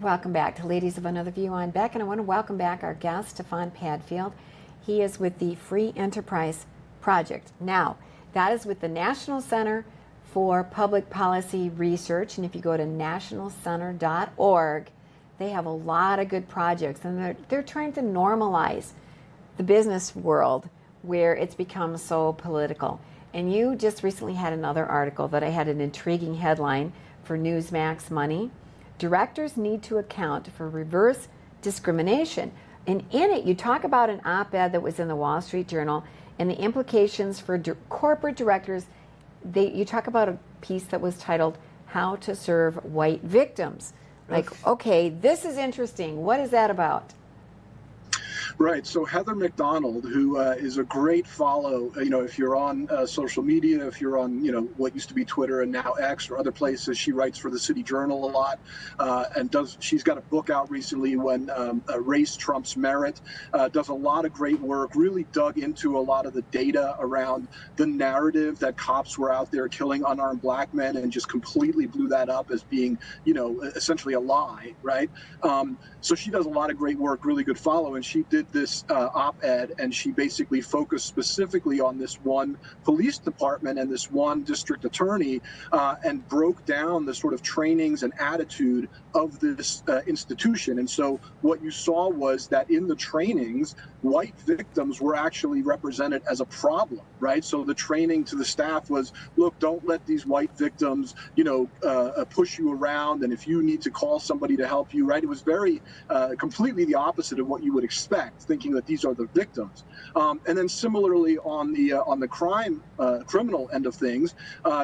Welcome back to Ladies of Another View. I'm Beck, and I want to welcome back our guest, Stefan Padfield. He is with the Free Enterprise Project. Now, that is with the National Center for Public Policy Research, and if you go to nationalcenter.org, they have a lot of good projects, and they're trying to normalize the business world where it's become so political. And you just recently had another article that I had an intriguing headline for Newsmax Money. Directors need to account for reverse discrimination. And in it, you talk about an op-ed that was in the Wall Street Journal and the implications for corporate directors. You talk about a piece that was titled, How to Serve White Victims. Like, okay, this is interesting. What is that about? Right. So Heather McDonald, who is a great follow, if you're on social media, if you're on, what used to be Twitter and now X or other places, she writes for the City Journal a lot she's got a book out recently when Race Trumps Merit, does a lot of great work, really dug into a lot of the data around the narrative that cops were out there killing unarmed black men and just completely blew that up as being, essentially a lie. Right. So she does a lot of great work, really good follow. And she did this op-ed, and she basically focused specifically on this one police department and this one district attorney, and broke down the sort of trainings and attitude of this institution. And so what you saw was that in the trainings, white victims were actually represented as a problem, right? So the training to the staff was, look, don't let these white victims, push you around. And if you need to call somebody to help you, right? It was very completely the opposite of what you would expect, thinking that these are the victims. And then similarly on the criminal end of things,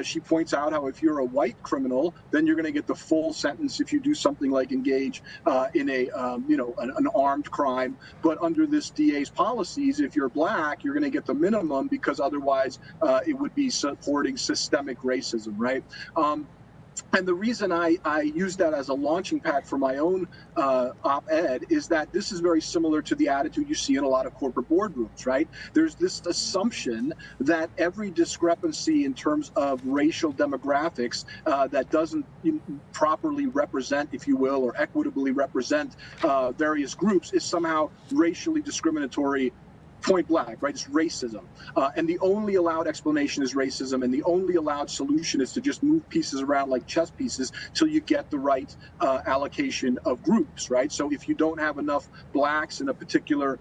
she points out how if you're a white criminal, then you're going to get the full sentence if you do something like engage in an armed crime. But under this DA's policies, if you're black, you're going to get the minimum because otherwise it would be supporting systemic racism, right? And the reason I use that as a launching pad for my own op-ed is that this is very similar to the attitude you see in a lot of corporate boardrooms, right? There's this assumption that every discrepancy in terms of racial demographics that doesn't properly represent, if you will, or equitably represent various groups is somehow racially discriminatory. Point blank, right? It's racism. And the only allowed explanation is racism, and the only allowed solution is to just move pieces around like chess pieces till you get the right allocation of groups, right? So if you don't have enough blacks in a particular,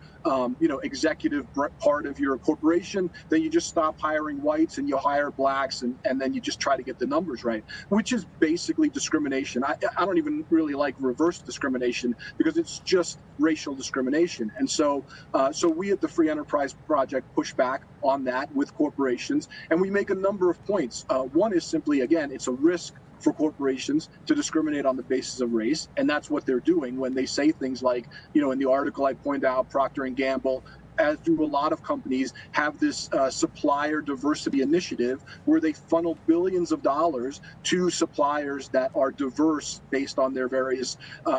executive part of your corporation, then you just stop hiring whites and you hire blacks, and then you just try to get the numbers right, which is basically discrimination. I don't even really like reverse discrimination because it's just racial discrimination. And so we at the Free Enterprise Project push back on that with corporations, and we make a number of points. One is simply, again, it's a risk for corporations to discriminate on the basis of race, and that's what they're doing when they say things like, in the article I pointed out, Procter & Gamble, as do a lot of companies, have this supplier diversity initiative where they funnel billions of dollars to suppliers that are diverse based on their various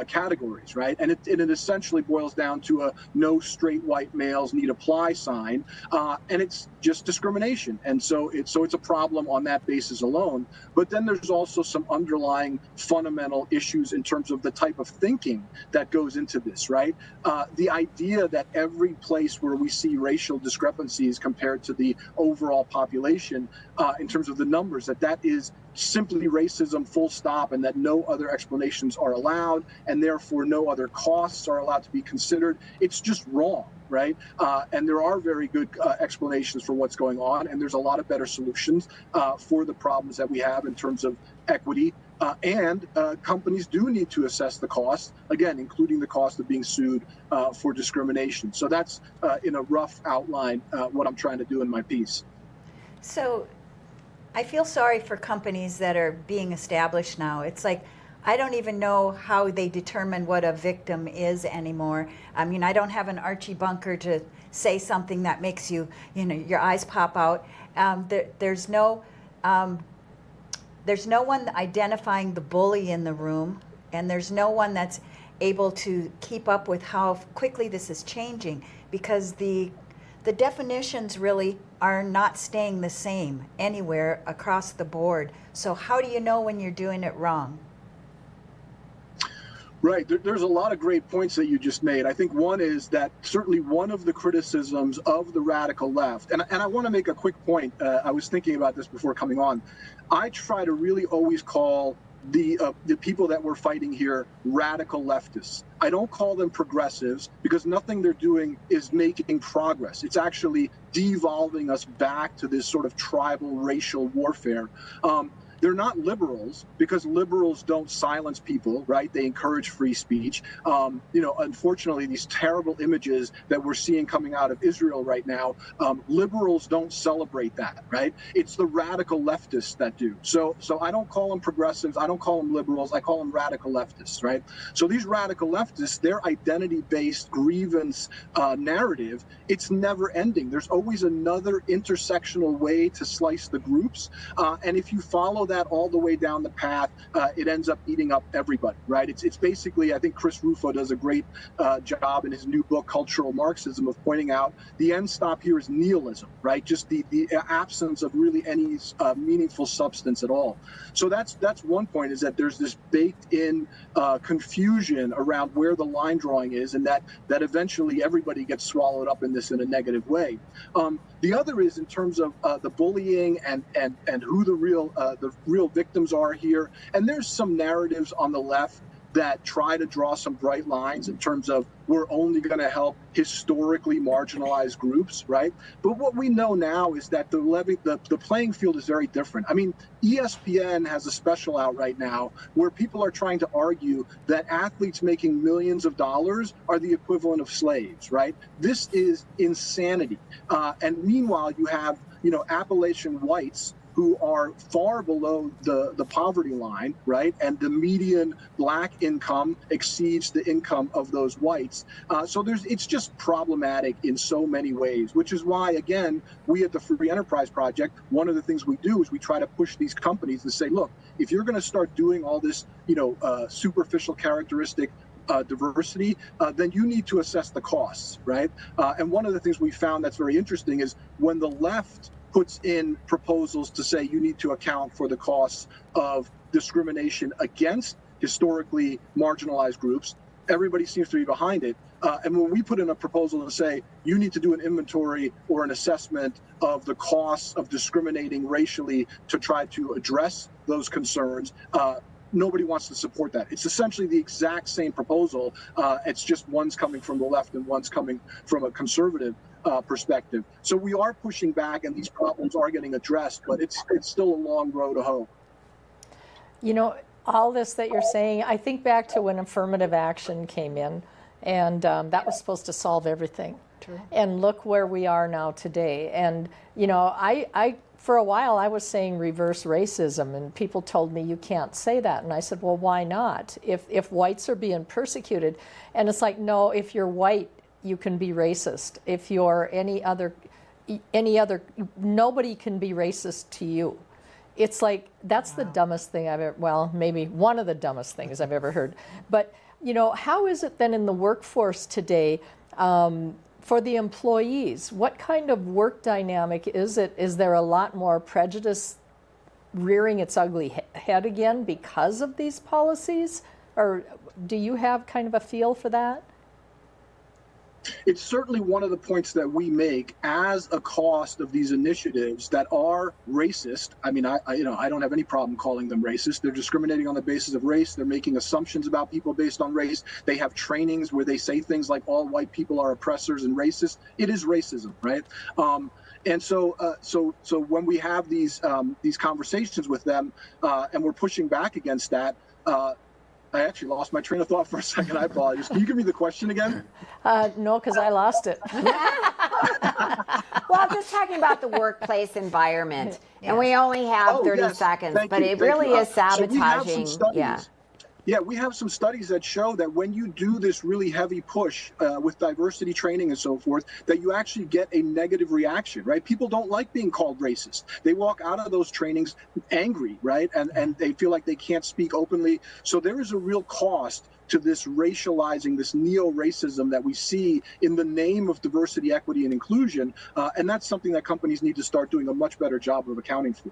categories, right? And it essentially boils down to a no straight white males need apply sign, and it's just discrimination. And so it's a problem on that basis alone. But then there's also some underlying fundamental issues in terms of the type of thinking that goes into this, right? The idea that every place where we see racial discrepancies compared to the overall population in terms of the numbers, that is simply racism, full stop, and that no other explanations are allowed, and therefore no other costs are allowed to be considered. It's just wrong, right? And there are very good explanations for what's going on, and there's a lot of better solutions for the problems that we have in terms of equity. And companies do need to assess the cost, again, including the cost of being sued for discrimination. So that's, in a rough outline, what I'm trying to do in my piece. So I feel sorry for companies that are being established now. It's like, I don't even know how they determine what a victim is anymore. I mean, I don't have an Archie Bunker to say something that makes you, your eyes pop out. There's no one identifying the bully in the room, and there's no one that's able to keep up with how quickly this is changing, because the definitions really are not staying the same anywhere across the board. So how do you know when you're doing it wrong? Right. There's a lot of great points that you just made. I think one is that certainly one of the criticisms of the radical left, and I want to make a quick point. I was thinking about this before coming on. I try to really always call the people that we're fighting here radical leftists. I don't call them progressives because nothing they're doing is making progress. It's actually devolving us back to this sort of tribal racial warfare. They're not liberals because liberals don't silence people, right? They encourage free speech. Unfortunately, these terrible images that we're seeing coming out of Israel right now, liberals don't celebrate that, right? It's the radical leftists that do. So I don't call them progressives. I don't call them liberals. I call them radical leftists, right? So these radical leftists, their identity-based grievance narrative, it's never ending. There's always another intersectional way to slice the groups. And if you follow that all the way down the path, it ends up eating up everybody, right? It's basically, I think Chris Rufo does a great job in his new book, Cultural Marxism, of pointing out the end stop here is nihilism, right? Just the absence of really any meaningful substance at all. So that's one point, is that there's this baked in confusion around where the line drawing is, and that eventually everybody gets swallowed up in this in a negative way. The other is in terms of the bullying and who the real victims are here. And there's some narratives on the left that try to draw some bright lines in terms of we're only going to help historically marginalized groups, right? But what we know now is that the playing field is very different. I mean, ESPN has a special out right now where people are trying to argue that athletes making millions of dollars are the equivalent of slaves, right? This is insanity. And meanwhile, you have, Appalachian whites who are far below the poverty line, right? And the median black income exceeds the income of those whites. So it's just problematic in so many ways, which is why, again, we at the Free Enterprise Project, one of the things we do is we try to push these companies to say, look, if you're going to start doing all this, superficial characteristic diversity, then you need to assess the costs, right? And one of the things we found that's very interesting is when the left puts in proposals to say you need to account for the costs of discrimination against historically marginalized groups, everybody seems to be behind it. And when we put in a proposal and say you need to do an inventory or an assessment of the costs of discriminating racially to try to address those concerns, nobody wants to support that. It's essentially the exact same proposal. It's just one's coming from the left and one's coming from a conservative perspective. So we are pushing back, and these problems are getting addressed, but it's still a long road to hoe. All this that you're saying, I think back to when affirmative action came in, and that was supposed to solve everything. True. And look where we are now today. And I for a while I was saying reverse racism, and people told me you can't say that, and I said, well, why not? If whites are being persecuted, and it's like, no, if you're white, you can be racist. If you're any other, nobody can be racist to you. It's like, that's the dumbest thing I've ever, well, maybe one of the dumbest things I've ever heard. But, how is it then in the workforce today for the employees? What kind of work dynamic is it? Is there a lot more prejudice rearing its ugly head again because of these policies? Or do you have kind of a feel for that? It's certainly one of the points that we make as a cost of these initiatives that are racist. I mean, I don't have any problem calling them racist. They're discriminating on the basis of race. They're making assumptions about people based on race. They have trainings where they say things like all white people are oppressors and racist. It is racism, right? And so when we have these conversations with them and we're pushing back against that, I actually lost my train of thought for a second. I apologize. Can you give me the question again? No, because I lost it. Well, just talking about the workplace environment, and we only have 30 seconds, but it really is sabotaging. Yeah, we have some studies that show that when you do this really heavy push with diversity training and so forth, that you actually get a negative reaction, right? People don't like being called racist. They walk out of those trainings angry, right? And they feel like they can't speak openly. So there is a real cost to this racializing, this neo-racism that we see in the name of diversity, equity, and inclusion. And that's something that companies need to start doing a much better job of accounting for.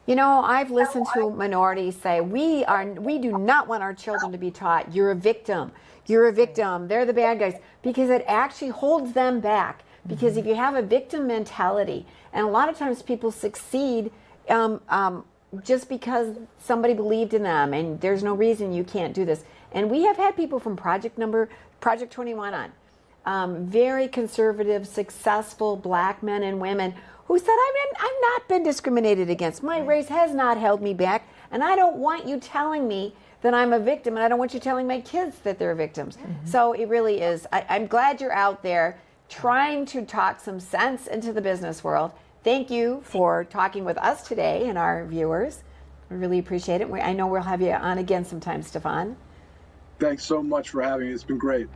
You know, I've listened to minorities say, we do not want our children to be taught, you're a victim. You're a victim. They're the bad guys. Because it actually holds them back. Because if you have a victim mentality, and a lot of times people succeed just because somebody believed in them, and there's no reason you can't do this. And we have had people from Project 21 on, very conservative, successful black men and women who said, I've not been discriminated against. My race has not held me back, and I don't want you telling me that I'm a victim, and I don't want you telling my kids that they're victims. So it really is. I'm glad you're out there trying to talk some sense into the business world. Thank you for talking with us today and our viewers. We really appreciate it. I know we'll have you on again sometime, Stefan. Thanks so much for having me. It's been great.